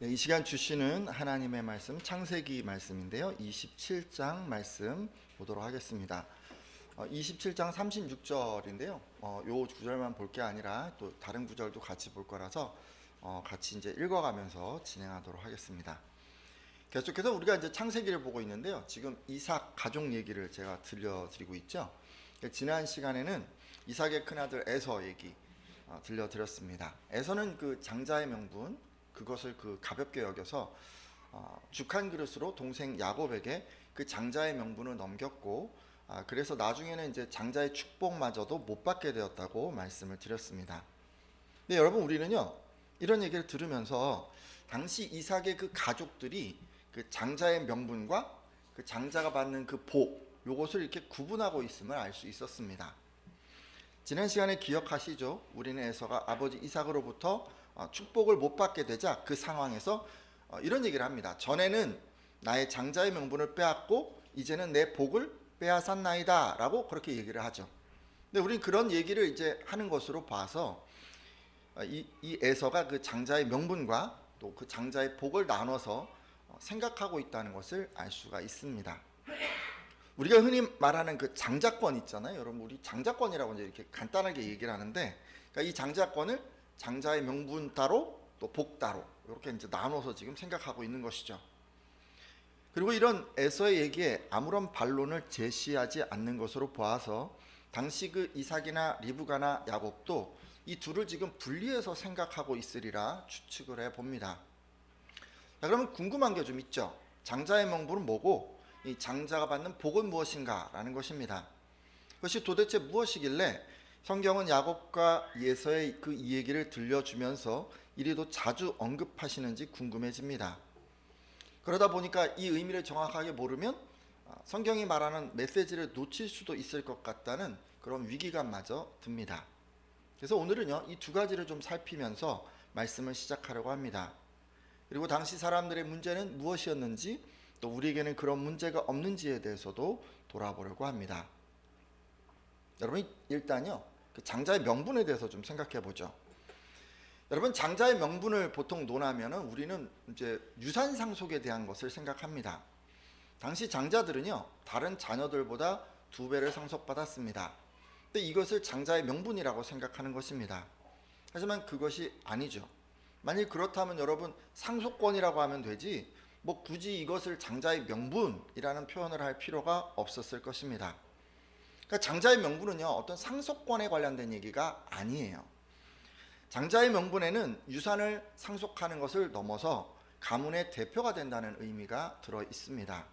이 시간 주시는 하나님의 말씀 창세기 말씀인데요. 27장 말씀 보도록 하겠습니다. 27장 36절인데요. 요 구절만 볼 게 아니라 또 다른 구절도 같이 볼 거라서 같이 이제 읽어가면서 진행하도록 하겠습니다. 계속해서 우리가 이제 창세기를 보고 있는데요. 지금 이삭 가족 얘기를 제가 들려드리고 있죠. 지난 시간에는 이삭의 큰아들 에서 얘기 들려드렸습니다. 에서는 그 장자의 명분, 그것을 가볍게 여겨서 죽한 그릇으로 동생 야곱에게 그 장자의 명분을 넘겼고, 그래서 나중에는 이제 장자의 축복마저도 못 받게 되었다고 말씀을 드렸습니다. 근데 여러분, 우리는요 이런 얘기를 들으면서 당시 이삭의 그 가족들이 그 장자의 명분과 그 장자가 받는 그 복, 요것을 이렇게 구분하고 있음을 알 수 있었습니다. 지난 시간에 기억하시죠? 우리는 에서가 아버지 이삭으로부터 축복을 못 받게 되자 그 상황에서 이런 얘기를 합니다. 전에는 나의 장자의 명분을 빼앗고 이제는 내 복을 빼앗았나이다 라고 그렇게 얘기를 하죠. 근데 우리는 그런 얘기를 이제 하는 것으로 봐서 이 에서가 그 장자의 명분과 또 그 장자의 복을 나눠서 생각하고 있다는 것을 알 수가 있습니다. 우리가 흔히 말하는 그 장자권 있잖아요. 여러분, 우리 장자권이라고 이제 이렇게 간단하게 얘기를 하는데, 그러니까 이 장자권을 장자의 명분 따로 또 복 따로 이렇게 이제 나눠서 지금 생각하고 있는 것이죠. 그리고 이런 에서의 얘기에 아무런 반론을 제시하지 않는 것으로 보아서 당시 그 이삭이나 리브가나 야곱도 이 둘을 지금 분리해서 생각하고 있으리라 추측을 해봅니다. 자, 그러면 궁금한 게 좀 있죠. 장자의 명분은 뭐고 이 장자가 받는 복은 무엇인가 라는 것입니다. 그것이 도대체 무엇이길래 성경은 야곱과 에서의 그 이 얘기를 들려주면서 이리도 자주 언급하시는지 궁금해집니다. 그러다 보니까 이 의미를 정확하게 모르면 성경이 말하는 메시지를 놓칠 수도 있을 것 같다는 그런 위기감마저 듭니다. 그래서 오늘은요 이 두 가지를 좀 살피면서 말씀을 시작하려고 합니다. 그리고 당시 사람들의 문제는 무엇이었는지, 또 우리에게는 그런 문제가 없는지에 대해서도 돌아보려고 합니다. 여러분, 일단요 그 장자의 명분에 대해서 좀 생각해 보죠. 여러분, 장자의 명분을 보통 논하면은 우리는 이제 유산 상속에 대한 것을 생각합니다. 당시 장자들은요 다른 자녀들보다 2배를 상속받았습니다. 근데 이것을 장자의 명분이라고 생각하는 것입니다. 하지만 그것이 아니죠. 만일 그렇다면 여러분, 상속권이라고 하면 되지 뭐 굳이 이것을 장자의 명분이라는 표현을 할 필요가 없었을 것입니다. 그러니까 장자의 명분은요 어떤 상속권에 관련된 얘기가 아니에요. 장자의 명분에는 유산을 상속하는 것을 넘어서 가문의 대표가 된다는 의미가 들어 있습니다.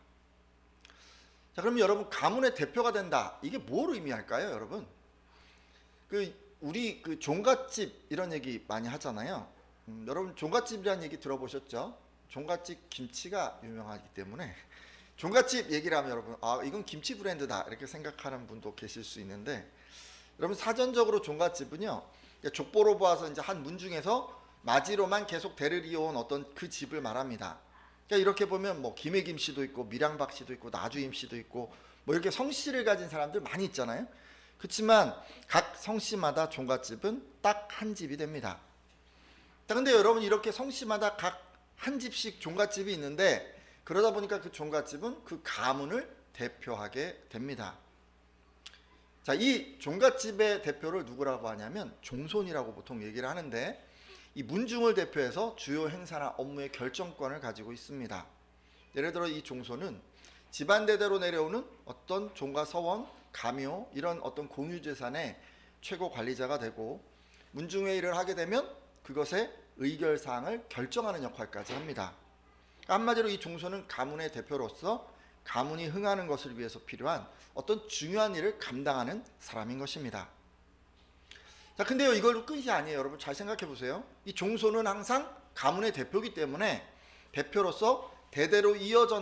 자, 그럼 여러분, 가문의 대표가 된다, 이게 뭘 의미할까요? 여러분, 우리 종갓집 이런 얘기 많이 하잖아요. 여러분, 종갓집이라는 얘기 들어보셨죠? 종갓집 김치가 유명하기 때문에 종갓집 얘기를 하면 여러분, 이건 김치 브랜드다 이렇게 생각하는 분도 계실 수 있는데, 여러분, 사전적으로 종갓집은요 족보로 보아서 이제 한 문 중에서 마지로만 계속 대를 이어온 어떤 그 집을 말합니다. 그러니까 이렇게 보면 뭐 김혜김 씨도 있고 밀양박 씨도 있고 나주임 씨도 있고 뭐 이렇게 성씨를 가진 사람들 많이 있잖아요. 그렇지만 각 성씨마다 종갓집은 딱 한 집이 됩니다. 근데 여러분, 이렇게 성씨마다 각 한 집씩 종갓집이 있는데, 그러다 보니까 그 종갓집은 그 가문을 대표하게 됩니다. 자, 이 종갓집의 대표를 누구라고 하냐면 종손이라고 보통 얘기를 하는데, 이 문중을 대표해서 주요 행사나 업무의 결정권을 가지고 있습니다. 예를 들어 이 종손은 집안 대대로 내려오는 어떤 종가 서원, 가묘 이런 어떤 공유재산의 최고 관리자가 되고, 문중회의를 하게 되면 그것의 의결사항을 결정하는 역할까지 합니다. 한마디로 이 종손은 가문의 대표로서 가문이 흥하는 것을 위해서 필요한 어떤 중요한 일을 감당하는 사람인 것입니다. 자, 근데요 이걸로 끝이 아니에요. 여러분, 잘 생각해 보세요. 이 종손은 항상 가문의 대표이기 때문에 대표로서 대대로 이어져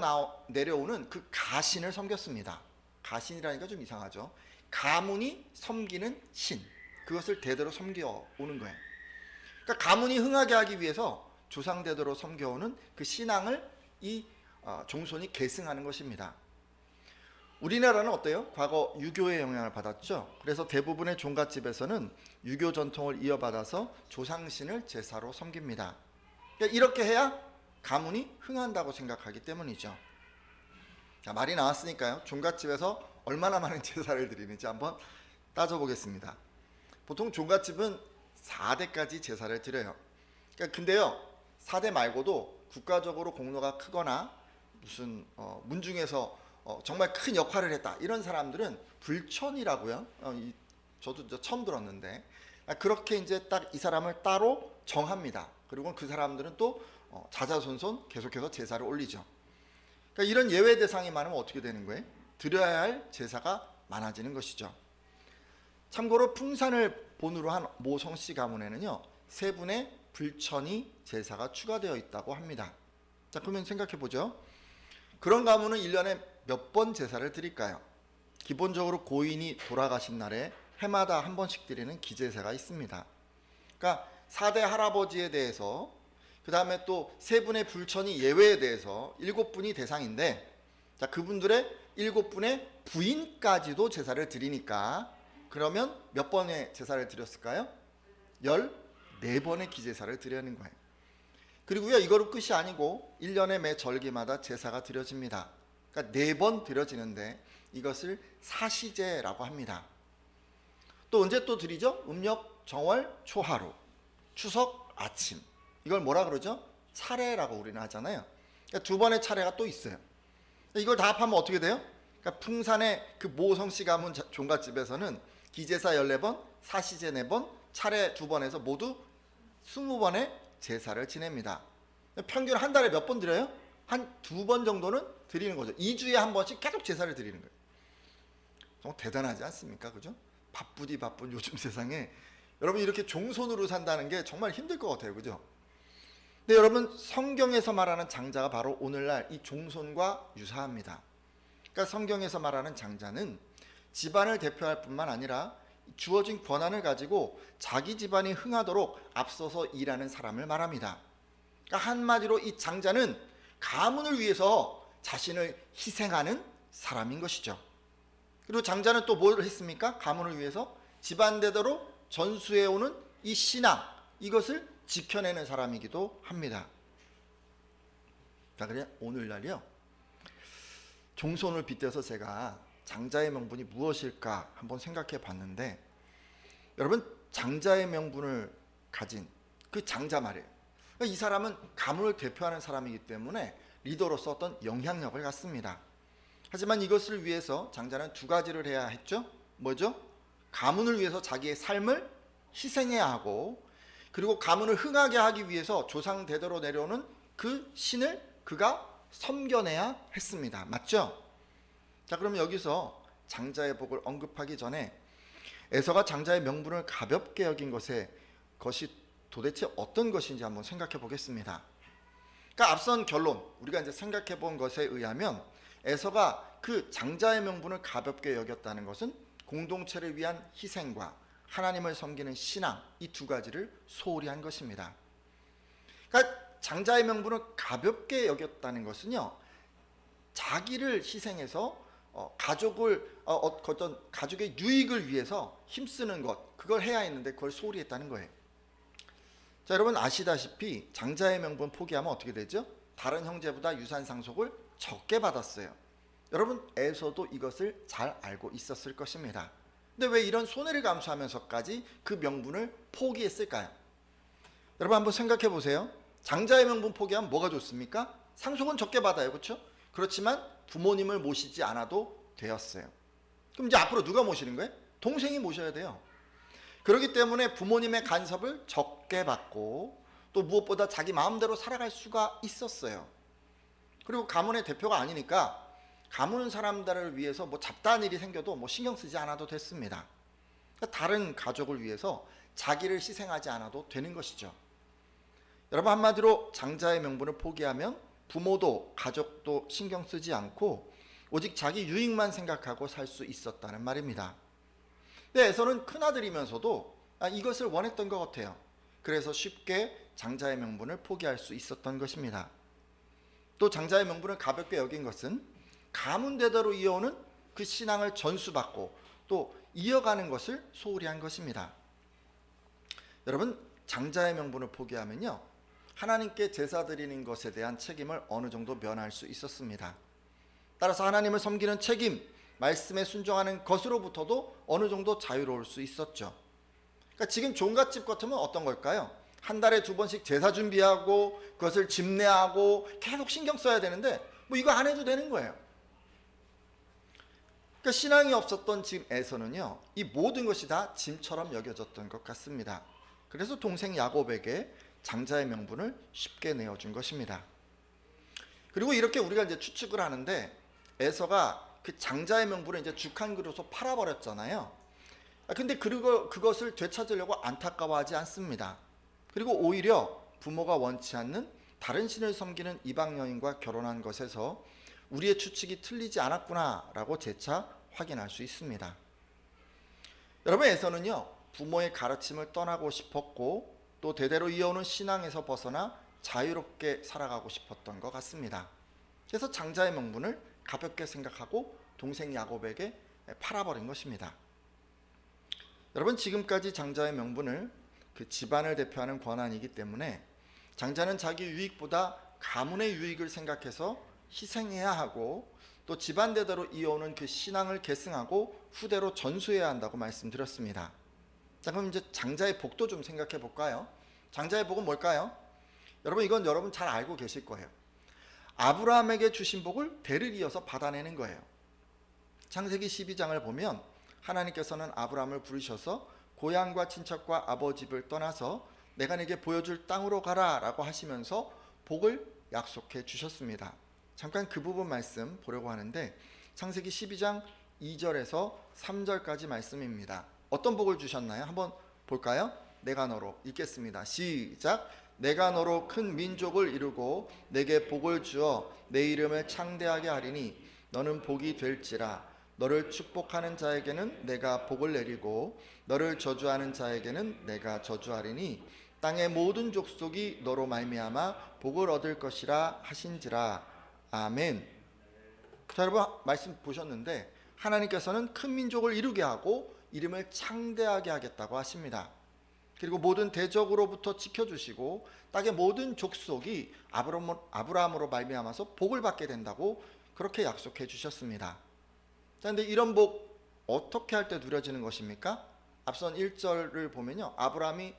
내려오는 그 가신을 섬겼습니다. 가신이라니까 좀 이상하죠. 가문이 섬기는 신, 그것을 대대로 섬겨오는 거예요. 그러니까 가문이 흥하게 하기 위해서 조상대대로 섬겨오는 그 신앙을 이 종손이 계승하는 것입니다. 우리나라는 어때요? 과거 유교의 영향을 받았죠. 그래서 대부분의 종갓집에서는 유교 전통을 이어받아서 조상신을 제사로 섬깁니다. 그러니까 이렇게 해야 가문이 흥한다고 생각하기 때문이죠. 자, 말이 나왔으니까요. 종갓집에서 얼마나 많은 제사를 드리는지 한번 따져보겠습니다. 보통 종갓집은 4대까지 제사를 드려요. 그러니까 근데요, 4대 말고도 국가적으로 공로가 크거나 무슨 문중에서 정말 큰 역할을 했다 이런 사람들은 불천이라고요. 저도 처음 들었는데 그렇게 이제 딱 이 사람을 따로 정합니다. 그리고 그 사람들은 또 자자손손 계속해서 제사를 올리죠. 그러니까 이런 예외 대상이 많으면 어떻게 되는 거예요? 드려야 할 제사가 많아지는 것이죠. 참고로 풍산을 본으로 한 모 성씨 가문에는요, 3분의 불천이 제사가 추가되어 있다고 합니다. 자, 그러면 생각해 보죠. 그런 가문은 1년에 몇 번 제사를 드릴까요? 기본적으로 고인이 돌아가신 날에 해마다 한 번씩 드리는 기제사가 있습니다. 그러니까 4대 할아버지에 대해서, 그 다음에 또 3분의 불천이 예외에 대해서 7분이 대상인데, 자, 그분들의 7분의 부인까지도 제사를 드리니까 그러면 몇 번의 제사를 드렸을까요? 14번의 기제사를 드리는 거예요. 그리고요, 이거로 끝이 아니고 1년에 매 절기마다 제사가 드려집니다. 그러니까 4번 드려지는데 이것을 사시제라고 합니다. 또 언제 또 드리죠? 음력 정월 초하루, 추석 아침. 이걸 뭐라 그러죠? 차례라고 우리는 하잖아요. 그러니까 2번의 차례가 또 있어요. 이걸 다 합하면 어떻게 돼요? 그러니까 풍산의 그 모성씨 가문 종갓집에서는 기제사 14번, 사시제 4번, 차례 2번에서 모두 20번의 제사를 지냅니다. 평균 한 달에 몇 번 드려요? 한 2번 정도는 드리는 거죠. 2주에 한 번씩 계속 제사를 드리는 거예요. 정말 대단하지 않습니까? 그죠? 바쁘디 바쁜 요즘 세상에 여러분 이렇게 종손으로 산다는 게 정말 힘들 것 같아요. 그죠? 근데 여러분, 성경에서 말하는 장자가 바로 오늘날 이 종손과 유사합니다. 그러니까 성경에서 말하는 장자는 집안을 대표할 뿐만 아니라 주어진 권한을 가지고 자기 집안이 흥하도록 앞서서 일하는 사람을 말합니다. 그러니까 한마디로 이 장자는 가문을 위해서 자신을 희생하는 사람인 것이죠. 그리고 장자는 또 뭘 했습니까? 가문을 위해서 집안대대로 전수해오는 이 신앙, 이것을 지켜내는 사람이기도 합니다. 자, 그래 오늘날이요, 종손을 빗대서 제가 장자의 명분이 무엇일까 한번 생각해 봤는데, 여러분, 장자의 명분을 가진 그 장자 말이에요. 이 사람은 가문을 대표하는 사람이기 때문에 리더로서 어떤 영향력을 갖습니다. 하지만 이것을 위해서 장자는 2가지를 해야 했죠. 뭐죠? 가문을 위해서 자기의 삶을 희생해야 하고, 그리고 가문을 흥하게 하기 위해서 조상 대대로 내려오는 그 신을 그가 섬겨내야 했습니다. 맞죠? 자, 그럼 여기서 장자의 복을 언급하기 전에 에서가 장자의 명분을 가볍게 여긴 것이 도대체 어떤 것인지 한번 생각해 보겠습니다. 그러니까 앞선 결론, 우리가 이제 생각해 본 것에 의하면 에서가 그 장자의 명분을 가볍게 여겼다는 것은 공동체를 위한 희생과 하나님을 섬기는 신앙, 이 2가지를 소홀히 한 것입니다. 그러니까 장자의 명분을 가볍게 여겼다는 것은요, 자기를 희생해서 어떤 가족의 유익을 위해서 힘쓰는 것, 그걸 해야 했는데 그걸 소홀히 했다는 거예요. 자, 여러분 아시다시피 장자의 명분 포기하면 어떻게 되죠? 다른 형제보다 유산 상속을 적게 받았어요. 여러분, 에서도 이것을 잘 알고 있었을 것입니다. 근데 왜 이런 손해를 감수하면서까지 그 명분을 포기했을까요? 여러분 한번 생각해 보세요. 장자의 명분 포기하면 뭐가 좋습니까? 상속은 적게 받아요. 그렇죠? 그렇지만 부모님을 모시지 않아도 되었어요. 그럼 이제 앞으로 누가 모시는 거예요? 동생이 모셔야 돼요. 그렇기 때문에 부모님의 간섭을 적게 받고, 또 무엇보다 자기 마음대로 살아갈 수가 있었어요. 그리고 가문의 대표가 아니니까 가문 사람들을 위해서 뭐 잡다한 일이 생겨도 뭐 신경 쓰지 않아도 됐습니다. 그러니까 다른 가족을 위해서 자기를 희생하지 않아도 되는 것이죠. 여러분, 한마디로 장자의 명분을 포기하면 부모도 가족도 신경 쓰지 않고 오직 자기 유익만 생각하고 살 수 있었다는 말입니다. 근데 에서는 큰아들이면서도 이것을 원했던 것 같아요. 그래서 쉽게 장자의 명분을 포기할 수 있었던 것입니다. 또 장자의 명분을 가볍게 여긴 것은 가문 대대로 이어오는 그 신앙을 전수받고 또 이어가는 것을 소홀히 한 것입니다. 여러분, 장자의 명분을 포기하면요, 하나님께 제사 드리는 것에 대한 책임을 어느 정도 면할 수 있었습니다. 따라서 하나님을 섬기는 책임, 말씀에 순종하는 것으로부터도 어느 정도 자유로울 수 있었죠. 그러니까 지금 종갓집 같으면 어떤 걸까요? 한 달에 2번씩 제사 준비하고 그것을 집례하고 계속 신경 써야 되는데 뭐 이거 안 해도 되는 거예요. 그러니까 신앙이 없었던 지금 에서는요, 이 모든 것이 다 짐처럼 여겨졌던 것 같습니다. 그래서 동생 야곱에게 장자의 명분을 쉽게 내어준 것입니다. 그리고 이렇게 우리가 이제 추측을 하는데, 에서가 그 장자의 명분을 이제 죽한 그릇으로 팔아버렸잖아요. 근데 그것을 되찾으려고 안타까워하지 않습니다. 그리고 오히려 부모가 원치 않는 다른 신을 섬기는 이방 여인과 결혼한 것에서 우리의 추측이 틀리지 않았구나라고 재차 확인할 수 있습니다. 여러분, 에서는요, 부모의 가르침을 떠나고 싶었고 또 대대로 이어오는 신앙에서 벗어나 자유롭게 살아가고 싶었던 것 같습니다. 그래서 장자의 명분을 가볍게 생각하고 동생 야곱에게 팔아버린 것입니다. 여러분, 지금까지 장자의 명분을 그 집안을 대표하는 권한이기 때문에 장자는 자기 유익보다 가문의 유익을 생각해서 희생해야 하고 또 집안 대대로 이어오는 그 신앙을 계승하고 후대로 전수해야 한다고 말씀드렸습니다. 자, 그럼 이제 장자의 복도 좀 생각해 볼까요? 장자의 복은 뭘까요? 여러분, 이건 여러분 잘 알고 계실 거예요. 아브라함에게 주신 복을 대를 이어서 받아내는 거예요. 창세기 12장을 보면 하나님께서는 아브라함을 부르셔서 고향과 친척과 아버지 집을 떠나서 내가 네게 보여줄 땅으로 가라 라고 하시면서 복을 약속해 주셨습니다. 잠깐 그 부분 말씀 보려고 하는데, 창세기 12장 2절에서 3절까지 말씀입니다. 어떤 복을 주셨나요? 한번 볼까요? 내가 너로, 읽겠습니다. 시작. 내가 너로 큰 민족을 이루고 내게 복을 주어 내 이름을 창대하게 하리니 너는 복이 될지라. 너를 축복하는 자에게는 내가 복을 내리고 너를 저주하는 자에게는 내가 저주하리니 땅의 모든 족속이 너로 말미암아 복을 얻을 것이라 하신지라. 아멘. 자, 여러분 말씀 보셨는데 하나님께서는 큰 민족을 이루게 하고 이름을 창대하게 하겠다고 하십니다. 그리고 모든 대적으로부터 지켜주시고 땅의 모든 족속이 아브라함으로 말미암아서 복을 받게 된다고 그렇게 약속해 주셨습니다. 그런데 이런 복 어떻게 할 때 누려지는 것입니까? 앞선 1절을 보면요, 아브라함이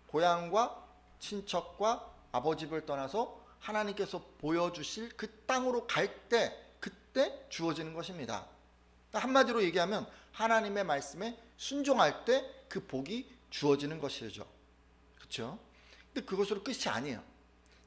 고향과 친척과 아버지 집을 떠나서 하나님께서 보여주실 그 땅으로 갈 때, 그때 주어지는 것입니다. 한마디로 얘기하면 하나님의 말씀에 순종할 때 그 복이 주어지는 것이죠. 그렇죠? 근데 그것으로 끝이 아니에요.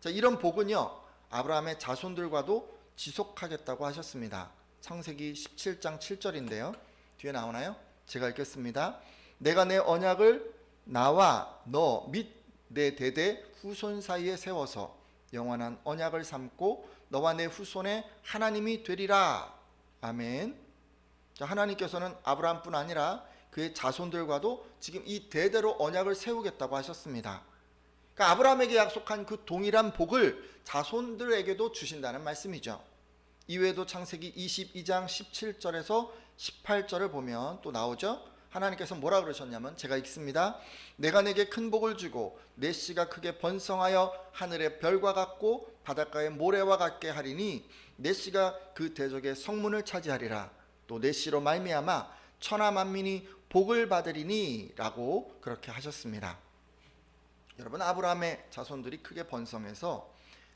자, 이런 복은요, 아브라함의 자손들과도 지속하겠다고 하셨습니다. 창세기 17장 7절인데요. 뒤에 나오나요? 제가 읽겠습니다. 내가 내 언약을 나와 너 및 내 대대 후손 사이에 세워서 영원한 언약을 삼고 너와 내 후손의 하나님이 되리라. 아멘. 자, 하나님께서는 아브라함뿐 아니라 그의 자손들과도 지금 이 대대로 언약을 세우겠다고 하셨습니다. 그러니까 아브라함에게 약속한 그 동일한 복을 자손들에게도 주신다는 말씀이죠. 이외에도 창세기 22장 17절에서 18절을 보면 또 나오죠. 하나님께서 뭐라 그러셨냐면, 제가 읽습니다. 내가 내게 큰 복을 주고 내 씨가 크게 번성하여 하늘의 별과 같고 바닷가의 모래와 같게 하리니 내 씨가 그 대적의 성문을 차지하리라. 또 내 씨로 말미암아 천하 만민이 복을 받으리니 라고 그렇게 하셨습니다. 여러분, 아브라함의 자손들이 크게 번성해서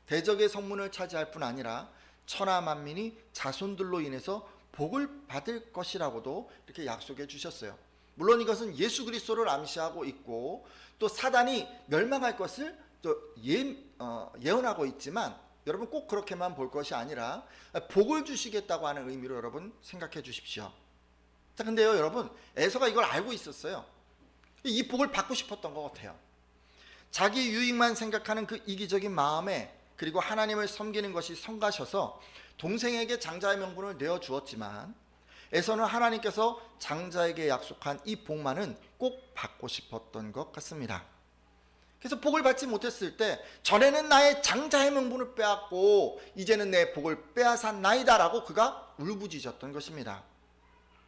대적의 성문을 차지할 뿐 아니라 천하 만민이 자손들로 인해서 복을 받을 것이라고도 이렇게 약속해 주셨어요. 물론 이것은 예수 그리스도를 암시하고 있고 또 사단이 멸망할 것을 또 예언하고 있지만, 여러분 꼭 그렇게만 볼 것이 아니라 복을 주시겠다고 하는 의미로 여러분 생각해 주십시오. 자, 근데요, 여러분, 에서가 이걸 알고 있었어요. 이 복을 받고 싶었던 것 같아요. 자기 유익만 생각하는 그 이기적인 마음에, 그리고 하나님을 섬기는 것이 성가셔서 동생에게 장자의 명분을 내어주었지만, 에서는 하나님께서 장자에게 약속한 이 복만은 꼭 받고 싶었던 것 같습니다. 그래서 복을 받지 못했을 때, 전에는 나의 장자의 명분을 빼앗고 이제는 내 복을 빼앗았나이다 라고 그가 울부짖었던 것입니다.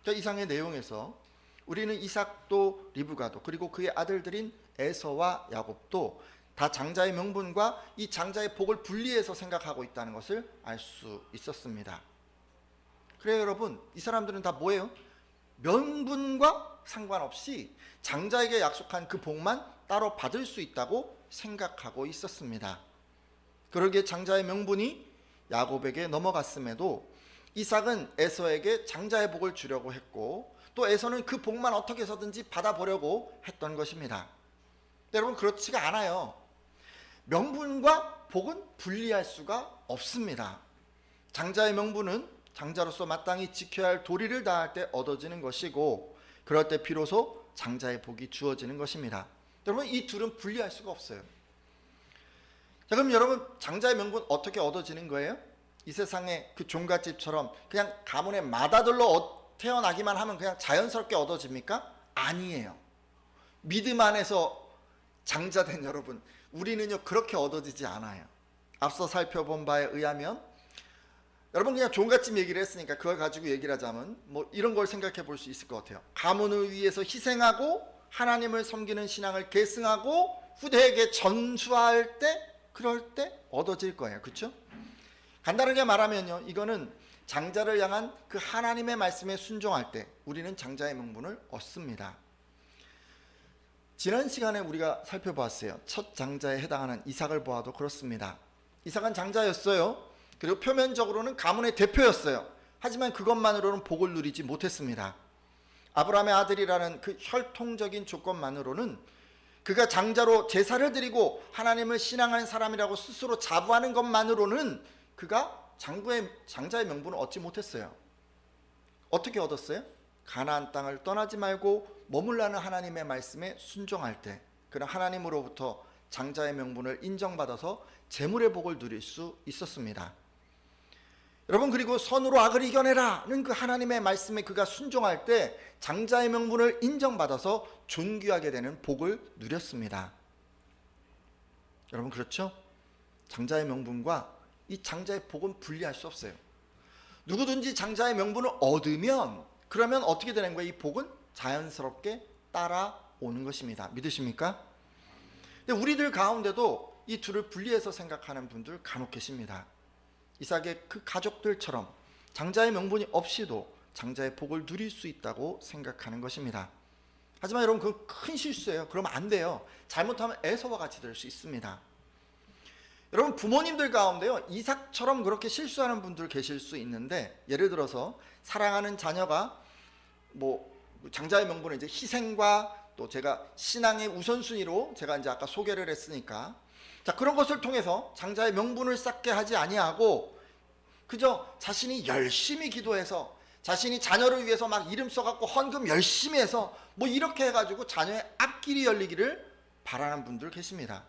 이상의 내용에서 우리는 이삭도 리브가도 그리고 그의 아들들인 에서와 야곱도 다 장자의 명분과 이 장자의 복을 분리해서 생각하고 있다는 것을 알 수 있었습니다. 그래요, 여러분. 이 사람들은 다 뭐예요? 명분과 상관없이 장자에게 약속한 그 복만 따로 받을 수 있다고 생각하고 있었습니다. 그러기에 장자의 명분이 야곱에게 넘어갔음에도 이삭은 에서에게 장자의 복을 주려고 했고, 또 에서는 그 복만 어떻게 해서든지 받아보려고 했던 것입니다. 여러분, 그렇지가 않아요. 명분과 복은 분리할 수가 없습니다. 장자의 명분은 장자로서 마땅히 지켜야 할 도리를 다할 때 얻어지는 것이고, 그럴 때 비로소 장자의 복이 주어지는 것입니다. 여러분, 이 둘은 분리할 수가 없어요. 자, 그럼 여러분, 장자의 명분 어떻게 얻어지는 거예요? 이 세상의 그 종갓집처럼 그냥 가문의 맏아들로 태어나기만 하면 그냥 자연스럽게 얻어집니까? 아니에요. 믿음 안에서 장자된 여러분, 우리는요 그렇게 얻어지지 않아요. 앞서 살펴본 바에 의하면, 여러분 그냥 종갓집 얘기를 했으니까 그걸 가지고 얘기를 하자면 뭐 이런 걸 생각해 볼 수 있을 것 같아요. 가문을 위해서 희생하고 하나님을 섬기는 신앙을 계승하고 후대에게 전수할 때, 그럴 때 얻어질 거예요. 그렇죠? 간단하게 말하면요, 이거는 장자를 향한 그 하나님의 말씀에 순종할 때 우리는 장자의 명분을 얻습니다. 지난 시간에 우리가 살펴보았어요. 첫 장자에 해당하는 이삭을 보아도 그렇습니다. 이삭은 장자였어요. 그리고 표면적으로는 가문의 대표였어요. 하지만 그것만으로는 복을 누리지 못했습니다. 아브라함의 아들이라는 그 혈통적인 조건만으로는, 그가 장자로 제사를 드리고 하나님을 신앙하는 사람이라고 스스로 자부하는 것만으로는 그가 장자의 명분을 얻지 못했어요. 어떻게 얻었어요? 가나안 땅을 떠나지 말고 머물라는 하나님의 말씀에 순종할 때, 그런 하나님으로부터 장자의 명분을 인정받아서 재물의 복을 누릴 수 있었습니다. 여러분, 그리고 선으로 악을 이겨내라는 그 하나님의 말씀에 그가 순종할 때 장자의 명분을 인정받아서 존귀하게 되는 복을 누렸습니다. 여러분, 그렇죠? 장자의 명분과 이 장자의 복은 분리할 수 없어요. 누구든지 장자의 명분을 얻으면, 그러면 어떻게 되는 거예요? 이 복은 자연스럽게 따라오는 것입니다. 믿으십니까? 근데 우리들 가운데도 이 둘을 분리해서 생각하는 분들 간혹 계십니다. 이삭의 그 가족들처럼 장자의 명분이 없이도 장자의 복을 누릴 수 있다고 생각하는 것입니다. 하지만 여러분, 그건 큰 실수예요. 그러면 안 돼요. 잘못하면 에서와 같이 될 수 있습니다. 여러분, 부모님들 가운데요, 이삭처럼 그렇게 실수하는 분들 계실 수 있는데, 예를 들어서 사랑하는 자녀가 뭐 장자의 명분은 이제 희생과 또 제가 신앙의 우선순위로 제가 이제 아까 소개를 했으니까, 자, 그런 것을 통해서 장자의 명분을 쌓게 하지 아니하고 그저 자신이 열심히 기도해서 자신이 자녀를 위해서 막 이름 써갖고 헌금 열심히 해서 뭐 이렇게 해가지고 자녀의 앞길이 열리기를 바라는 분들 계십니다.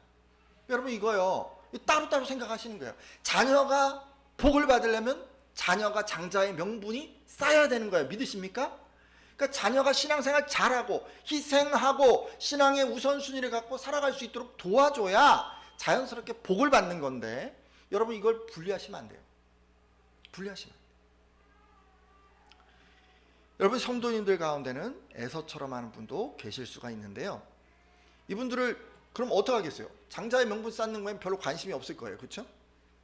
여러분, 이거요 따로따로 생각하시는 거예요. 자녀가 복을 받으려면 자녀가 장자의 명분이 쌓여야 되는 거예요. 믿으십니까? 그러니까 자녀가 신앙생활 잘하고 희생하고 신앙의 우선순위를 갖고 살아갈 수 있도록 도와줘야 자연스럽게 복을 받는 건데, 여러분 이걸 분리하시면 안 돼요. 분리하시면 안 돼요. 여러분, 성도님들 가운데는 에서처럼 하는 분도 계실 수가 있는데요, 이분들을 그럼 어떻게 하겠어요? 장자의 명분 쌓는 거엔 별로 관심이 없을 거예요. 그렇죠?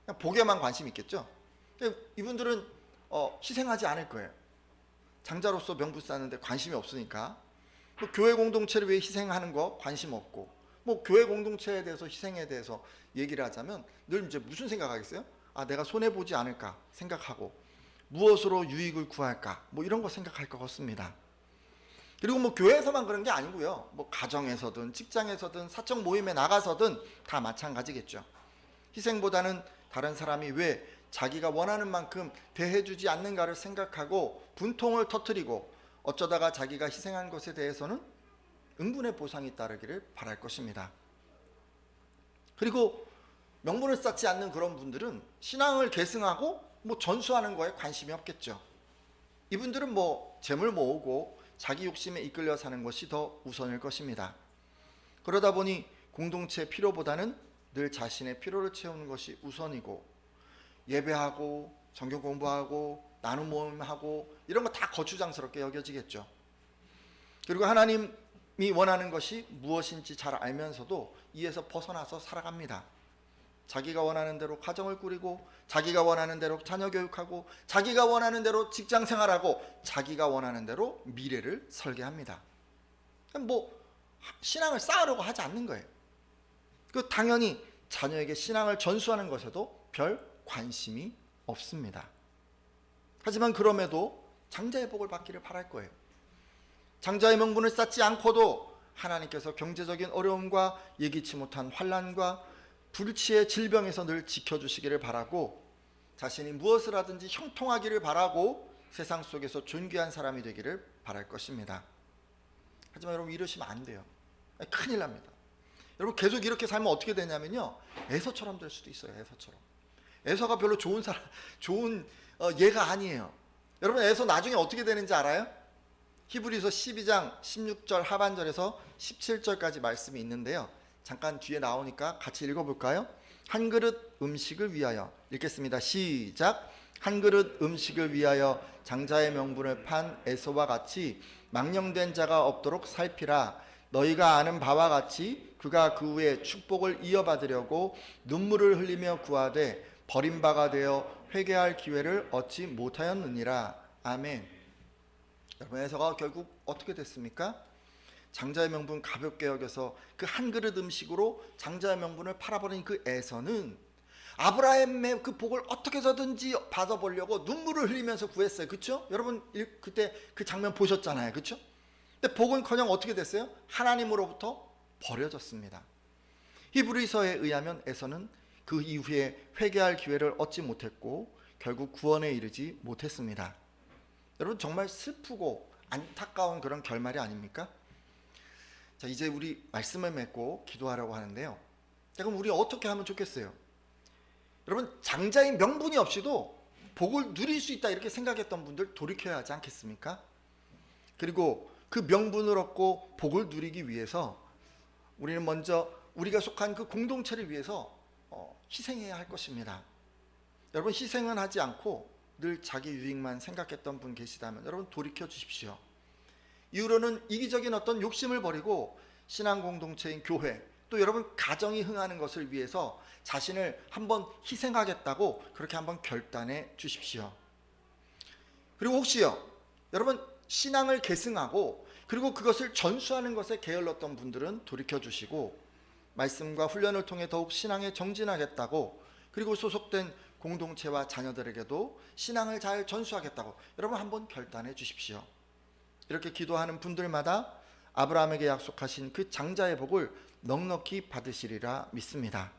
그냥 복에만 관심 있겠죠? 이분들은 희생하지 않을 거예요. 장자로서 명분 쌓는데 관심이 없으니까. 뭐 교회 공동체를 위해 희생하는 거 관심 없고, 뭐 교회 공동체에 대해서 희생에 대해서 얘기를 하자면 늘 이제 무슨 생각하겠어요? 아, 내가 손해 보지 않을까 생각하고 무엇으로 유익을 구할까 뭐 이런 거 생각할 것 같습니다. 그리고 뭐 교회에서만 그런 게 아니고요, 뭐 가정에서든 직장에서든 사적 모임에 나가서든 다 마찬가지겠죠. 희생보다는 다른 사람이 왜 자기가 원하는 만큼 대해주지 않는가를 생각하고 분통을 터뜨리고, 어쩌다가 자기가 희생한 것에 대해서는 응분의 보상이 따르기를 바랄 것입니다. 그리고 명분을 쌓지 않는 그런 분들은 신앙을 계승하고 뭐 전수하는 거에 관심이 없겠죠. 이분들은 뭐 재물 모으고 자기 욕심에 이끌려 사는 것이 더 우선일 것입니다. 그러다 보니 공동체 필요보다는 늘 자신의 필요를 채우는 것이 우선이고, 예배하고 성경 공부하고 나눔 모임하고 이런 거 다 거추장스럽게 여겨지겠죠. 그리고 하나님 원하는 것이 무엇인지 잘 알면서도 이에서 벗어나서 살아갑니다. 자기가 원하는 대로 가정을 꾸리고, 자기가 원하는 대로 자녀 교육하고, 자기가 원하는 대로 직장 생활하고, 자기가 원하는 대로 미래를 설계합니다. 뭐 신앙을 쌓으려고 하지 않는 거예요. 그 당연히 자녀에게 신앙을 전수하는 것에도 별 관심이 없습니다. 하지만 그럼에도 장자의 복을 받기를 바랄 거예요. 장자의 명분을 쌓지 않고도 하나님께서 경제적인 어려움과 예기치 못한 환난과 불치의 질병에서 늘 지켜주시기를 바라고, 자신이 무엇을 하든지 형통하기를 바라고 세상 속에서 존귀한 사람이 되기를 바랄 것입니다. 하지만 여러분, 이러시면 안 돼요. 큰일 납니다. 여러분, 계속 이렇게 살면 어떻게 되냐면요, 에서처럼 될 수도 있어요. 에서처럼. 에서가 별로 좋은 예가 아니에요. 여러분, 에서 나중에 어떻게 되는지 알아요? 히브리서 12장 16절 하반절에서 17절까지 말씀이 있는데요, 잠깐 뒤에 나오니까 같이 읽어볼까요? 한 그릇 음식을 위하여, 읽겠습니다. 시작. 한 그릇 음식을 위하여 장자의 명분을 판 에서와 같이 망령된 자가 없도록 살피라. 너희가 아는 바와 같이 그가 그 후에 축복을 이어받으려고 눈물을 흘리며 구하되 버림바가 되어 회개할 기회를 얻지 못하였느니라. 아멘. 여러분, 에서가 결국 어떻게 됐습니까? 장자의 명분 가볍게 여겨서 그 한 그릇 음식으로 장자의 명분을 팔아버린 그 에서는 아브라함의 그 복을 어떻게 해서든지 받아보려고 눈물을 흘리면서 구했어요. 그렇죠? 여러분, 그때 그 장면 보셨잖아요. 그렇죠? 근데 복은커녕 어떻게 됐어요? 하나님으로부터 버려졌습니다. 히브리서에 의하면 에서는 그 이후에 회개할 기회를 얻지 못했고 결국 구원에 이르지 못했습니다. 여러분, 정말 슬프고 안타까운 그런 결말이 아닙니까? 자, 이제 우리 말씀을 맺고 기도하려고 하는데요, 자, 그럼 우리 어떻게 하면 좋겠어요? 여러분, 장자의 명분이 없이도 복을 누릴 수 있다 이렇게 생각했던 분들 돌이켜야 하지 않겠습니까? 그리고 그 명분을 얻고 복을 누리기 위해서 우리는 먼저 우리가 속한 그 공동체를 위해서 희생해야 할 것입니다. 여러분, 희생은 하지 않고 늘 자기 유익만 생각했던 분 계시다면 여러분, 돌이켜 주십시오. 이후로는 이기적인 어떤 욕심을 버리고 신앙 공동체인 교회, 또 여러분 가정이 흥하는 것을 위해서 자신을 한번 희생하겠다고 그렇게 한번 결단해 주십시오. 그리고 혹시요, 여러분 신앙을 계승하고 그리고 그것을 전수하는 것에 게을렀던 분들은 돌이켜 주시고 말씀과 훈련을 통해 더욱 신앙에 정진하겠다고, 그리고 소속된 공동체와 자녀들에게도 신앙을 잘 전수하겠다고 여러분 한번 결단해 주십시오. 이렇게 기도하는 분들마다 아브라함에게 약속하신 그 장자의 복을 넉넉히 받으시리라 믿습니다.